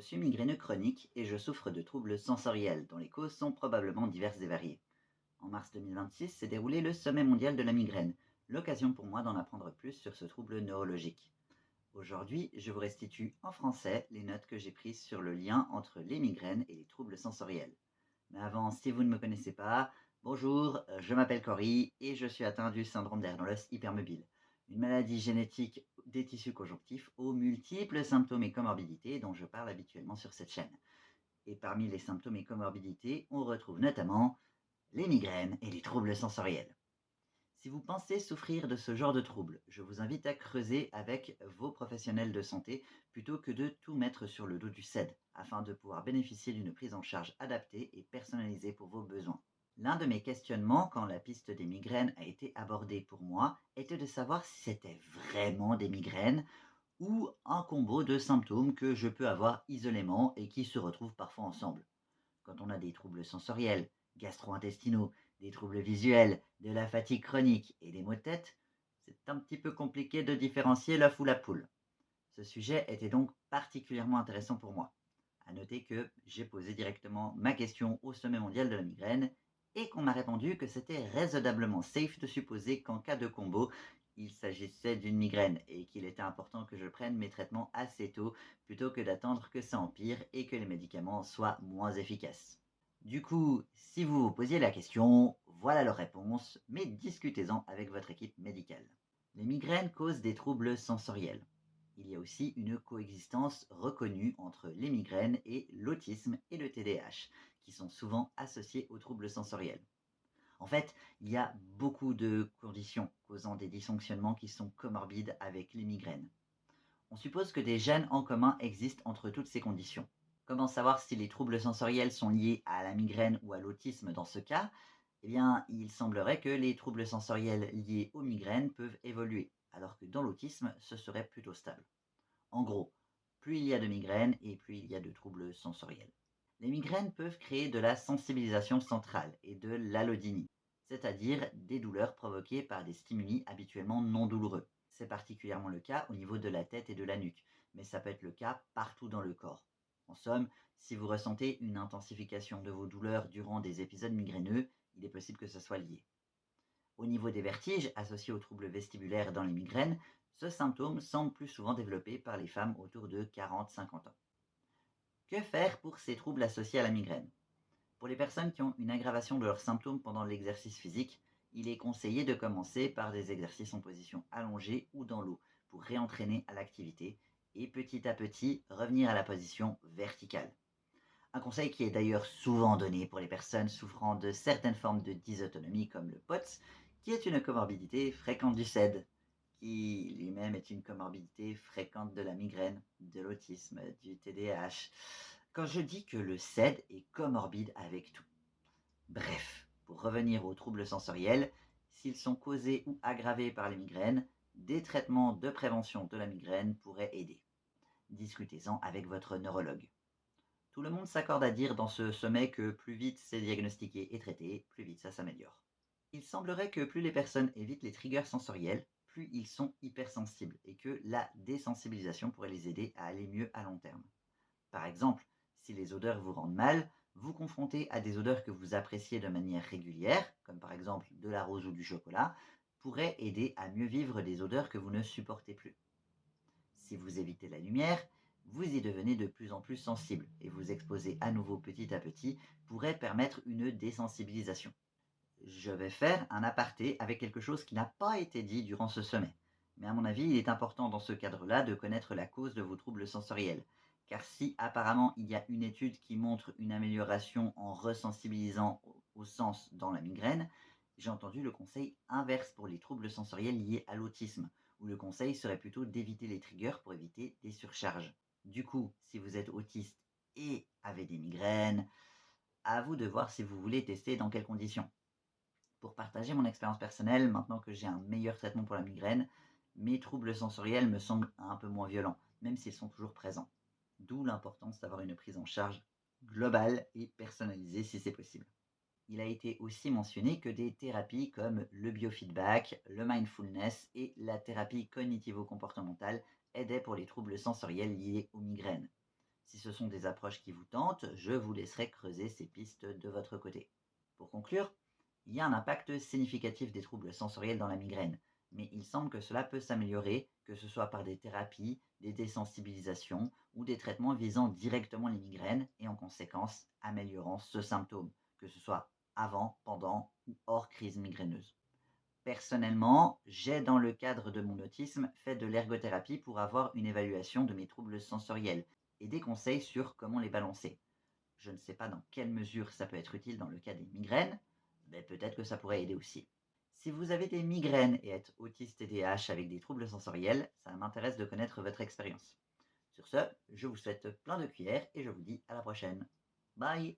suis migraineux chronique et je souffre de troubles sensoriels dont les causes sont probablement diverses et variées. En mars 2026 s'est déroulé le sommet mondial de la migraine, l'occasion pour moi d'en apprendre plus sur ce trouble neurologique. Aujourd'hui, je vous restitue en français les notes que j'ai prises sur le lien entre les migraines et les troubles sensoriels. Mais avant, si vous ne me connaissez pas, bonjour, je m'appelle Cory et je suis atteint du syndrome d'Ehlers hypermobile, une maladie génétique des tissus conjonctifs aux multiples symptômes et comorbidités dont je parle habituellement sur cette chaîne. Et parmi les symptômes et comorbidités, on retrouve notamment les migraines et les troubles sensoriels. Si vous pensez souffrir de ce genre de troubles, je vous invite à creuser avec vos professionnels de santé plutôt que de tout mettre sur le dos du CED, afin de pouvoir bénéficier d'une prise en charge adaptée et personnalisée pour vos besoins. L'un de mes questionnements quand la piste des migraines a été abordée pour moi était de savoir si c'était vraiment des migraines ou un combo de symptômes que je peux avoir isolément et qui se retrouvent parfois ensemble. Quand on a des troubles sensoriels, gastro-intestinaux, des troubles visuels, de la fatigue chronique et des maux de tête, c'est un petit peu compliqué de différencier l'œuf ou la poule. Ce sujet était donc particulièrement intéressant pour moi. À noter que j'ai posé directement ma question au sommet mondial de la migraine et qu'on m'a répondu que c'était raisonnablement safe de supposer qu'en cas de combo, il s'agissait d'une migraine et qu'il était important que je prenne mes traitements assez tôt plutôt que d'attendre que ça empire et que les médicaments soient moins efficaces. Du coup, si vous vous posiez la question, voilà leur réponse, mais discutez-en avec votre équipe médicale. Les migraines causent des troubles sensoriels. Il y a aussi une coexistence reconnue entre les migraines et l'autisme et le TDAH, qui sont souvent associés aux troubles sensoriels. En fait, il y a beaucoup de conditions causant des dysfonctionnements qui sont comorbides avec les migraines. On suppose que des gènes en commun existent entre toutes ces conditions. Comment savoir si les troubles sensoriels sont liés à la migraine ou à l'autisme dans ce cas? Eh bien, il semblerait que les troubles sensoriels liés aux migraines peuvent évoluer, alors que dans l'autisme, ce serait plutôt stable. En gros, plus il y a de migraines et plus il y a de troubles sensoriels. Les migraines peuvent créer de la sensibilisation centrale et de l'allodynie, c'est-à-dire des douleurs provoquées par des stimuli habituellement non douloureux. C'est particulièrement le cas au niveau de la tête et de la nuque, mais ça peut être le cas partout dans le corps. En somme, si vous ressentez une intensification de vos douleurs durant des épisodes migraineux, il est possible que ce soit lié. Au niveau des vertiges associés aux troubles vestibulaires dans les migraines, ce symptôme semble plus souvent développé par les femmes autour de 40-50 ans. Que faire pour ces troubles associés à la migraine? Pour les personnes qui ont une aggravation de leurs symptômes pendant l'exercice physique, il est conseillé de commencer par des exercices en position allongée ou dans l'eau pour réentraîner à l'activité et petit à petit revenir à la position verticale. Un conseil qui est d'ailleurs souvent donné pour les personnes souffrant de certaines formes de dysautonomie comme le POTS, qui est une comorbidité fréquente du CED, qui lui-même est une comorbidité fréquente de la migraine, de l'autisme, du TDAH. Quand je dis que le CED est comorbide avec tout. Bref, pour revenir aux troubles sensoriels, s'ils sont causés ou aggravés par les migraines, des traitements de prévention de la migraine pourraient aider. Discutez-en avec votre neurologue. Tout le monde s'accorde à dire dans ce sommet que plus vite c'est diagnostiqué et traité, plus vite ça s'améliore. Il semblerait que plus les personnes évitent les triggers sensoriels, plus ils sont hypersensibles et que la désensibilisation pourrait les aider à aller mieux à long terme. Par exemple, si les odeurs vous rendent mal, vous confronter à des odeurs que vous appréciez de manière régulière, comme par exemple de la rose ou du chocolat, pourrait aider à mieux vivre des odeurs que vous ne supportez plus. Si vous évitez la lumière, vous y devenez de plus en plus sensible et vous exposer à nouveau petit à petit pourrait permettre une désensibilisation. Je vais faire un aparté avec quelque chose qui n'a pas été dit durant ce sommet. Mais à mon avis, il est important dans ce cadre-là de connaître la cause de vos troubles sensoriels. Car si apparemment il y a une étude qui montre une amélioration en resensibilisant au sens dans la migraine, j'ai entendu le conseil inverse pour les troubles sensoriels liés à l'autisme, où le conseil serait plutôt d'éviter les triggers pour éviter des surcharges. Du coup, si vous êtes autiste et avez des migraines, à vous de voir si vous voulez tester dans quelles conditions. Pour partager mon expérience personnelle, maintenant que j'ai un meilleur traitement pour la migraine, mes troubles sensoriels me semblent un peu moins violents, même s'ils sont toujours présents. D'où l'importance d'avoir une prise en charge globale et personnalisée si c'est possible. Il a été aussi mentionné que des thérapies comme le biofeedback, le mindfulness et la thérapie cognitivo-comportementale aidaient pour les troubles sensoriels liés aux migraines. Si ce sont des approches qui vous tentent, je vous laisserai creuser ces pistes de votre côté. Pour conclure, il y a un impact significatif des troubles sensoriels dans la migraine, mais il semble que cela peut s'améliorer, que ce soit par des thérapies, des désensibilisations ou des traitements visant directement les migraines et en conséquence améliorant ce symptôme, que ce soit avant, pendant ou hors crise migraineuse. Personnellement, j'ai dans le cadre de mon autisme fait de l'ergothérapie pour avoir une évaluation de mes troubles sensoriels et des conseils sur comment les balancer. Je ne sais pas dans quelle mesure ça peut être utile dans le cas des migraines, mais peut-être que ça pourrait aider aussi. Si vous avez des migraines et êtes autiste TDAH avec des troubles sensoriels, ça m'intéresse de connaître votre expérience. Sur ce, je vous souhaite plein de cuillères et je vous dis à la prochaine. Bye!